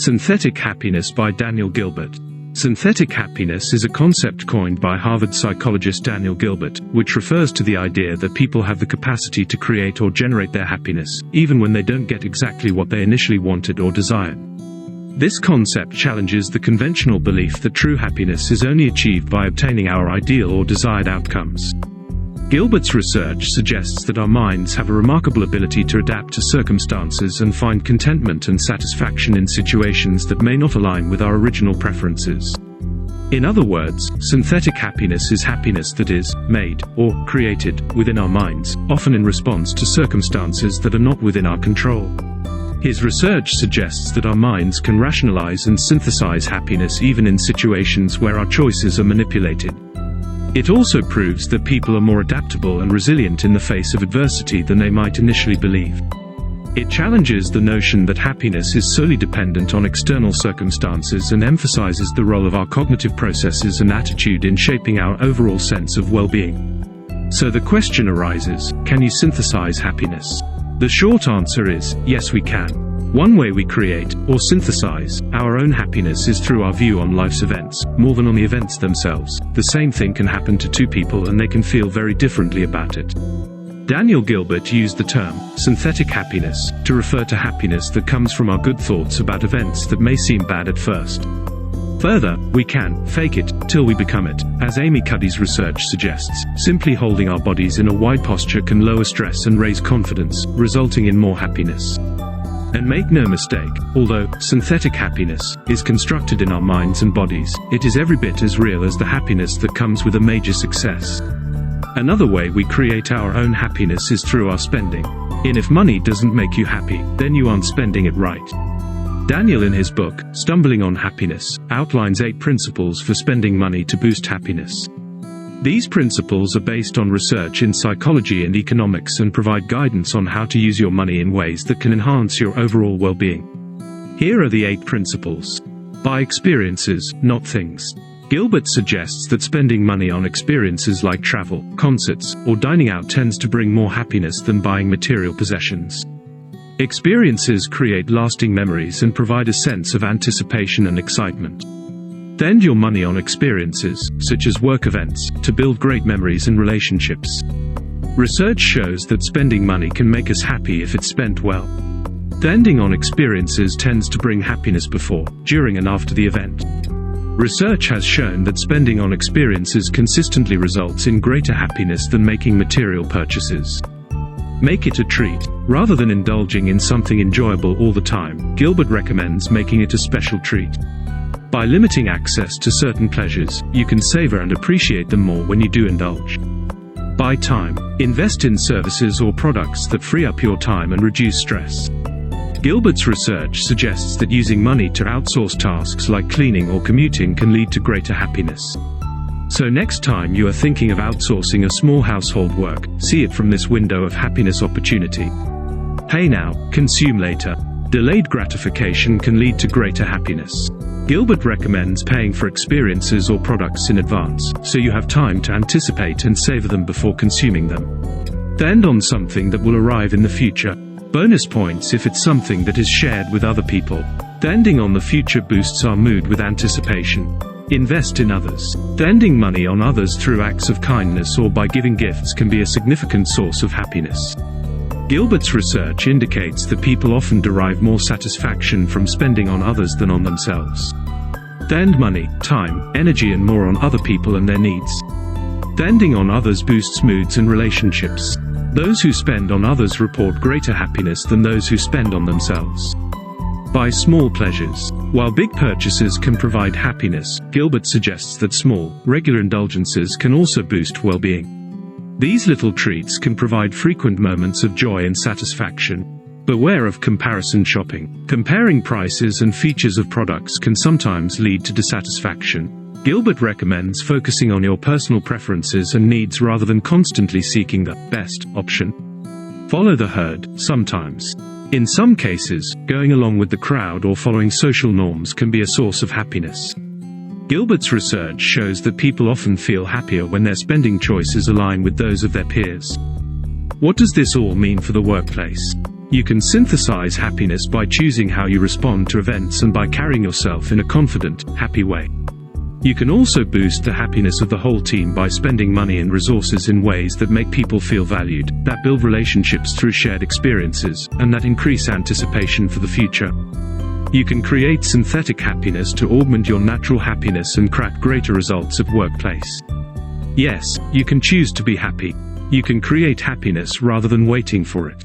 Synthetic Happiness by Daniel Gilbert. Synthetic happiness is a concept coined by Harvard psychologist Daniel Gilbert, which refers to the idea that people have the capacity to create or generate their happiness, even when they don't get exactly what they initially wanted or desired. This concept challenges the conventional belief that true happiness is only achieved by obtaining our ideal or desired outcomes. Gilbert's research suggests that our minds have a remarkable ability to adapt to circumstances and find contentment and satisfaction in situations that may not align with our original preferences. In other words, synthetic happiness is happiness that is made, or created, within our minds, often in response to circumstances that are not within our control. His research suggests that our minds can rationalize and synthesize happiness even in situations where our choices are manipulated. It also proves that people are more adaptable and resilient in the face of adversity than they might initially believe. It challenges the notion that happiness is solely dependent on external circumstances and emphasizes the role of our cognitive processes and attitude in shaping our overall sense of well-being. So the question arises, can you synthesize happiness? The short answer is, yes we can. One way we create, or synthesize, our own happiness is through our view on life's events, more than on the events themselves. The same thing can happen to two people and they can feel very differently about it. Daniel Gilbert used the term, synthetic happiness, to refer to happiness that comes from our good thoughts about events that may seem bad at first. Further, we can fake it till we become it, as Amy Cuddy's research suggests. Simply holding our bodies in a wide posture can lower stress and raise confidence, resulting in more happiness. And make no mistake, although synthetic happiness is constructed in our minds and bodies, it is every bit as real as the happiness that comes with a major success. Another way we create our own happiness is through our spending. If money doesn't make you happy, then you aren't spending it right. Daniel, in his book, Stumbling on Happiness, outlines 8 principles for spending money to boost happiness. These principles are based on research in psychology and economics and provide guidance on how to use your money in ways that can enhance your overall well-being. Here are the 8 principles. Buy experiences, not things. Gilbert suggests that spending money on experiences like travel, concerts, or dining out tends to bring more happiness than buying material possessions. Experiences create lasting memories and provide a sense of anticipation and excitement. Spend your money on experiences, such as work events, to build great memories and relationships. Research shows that spending money can make us happy if it's spent well. Spending on experiences tends to bring happiness before, during and after the event. Research has shown that spending on experiences consistently results in greater happiness than making material purchases. Make it a treat. Rather than indulging in something enjoyable all the time, Gilbert recommends making it a special treat. By limiting access to certain pleasures, you can savor and appreciate them more when you do indulge. Buy time. Invest in services or products that free up your time and reduce stress. Gilbert's research suggests that using money to outsource tasks like cleaning or commuting can lead to greater happiness. So next time you are thinking of outsourcing a small household work, see it from this window of happiness opportunity. Pay now, consume later. Delayed gratification can lead to greater happiness. Gilbert recommends paying for experiences or products in advance, so you have time to anticipate and savor them before consuming them. Spend on something that will arrive in the future. Bonus points if it's something that is shared with other people. Spending on the future boosts our mood with anticipation. Invest in others. Spending money on others through acts of kindness or by giving gifts can be a significant source of happiness. Gilbert's research indicates that people often derive more satisfaction from spending on others than on themselves. Spend money, time, energy and more on other people and their needs. Spending on others boosts moods and relationships. Those who spend on others report greater happiness than those who spend on themselves. Buy small pleasures. While big purchases can provide happiness, Gilbert suggests that small, regular indulgences can also boost well-being. These little treats can provide frequent moments of joy and satisfaction. Beware of comparison shopping. Comparing prices and features of products can sometimes lead to dissatisfaction. Gilbert recommends focusing on your personal preferences and needs rather than constantly seeking the best option. Follow the herd, sometimes. In some cases, going along with the crowd or following social norms can be a source of happiness. Gilbert's research shows that people often feel happier when their spending choices align with those of their peers. What does this all mean for the workplace? You can synthesize happiness by choosing how you respond to events and by carrying yourself in a confident, happy way. You can also boost the happiness of the whole team by spending money and resources in ways that make people feel valued, that build relationships through shared experiences, and that increase anticipation for the future. You can create synthetic happiness to augment your natural happiness and crack greater results at workplace. Yes, you can choose to be happy. You can create happiness rather than waiting for it.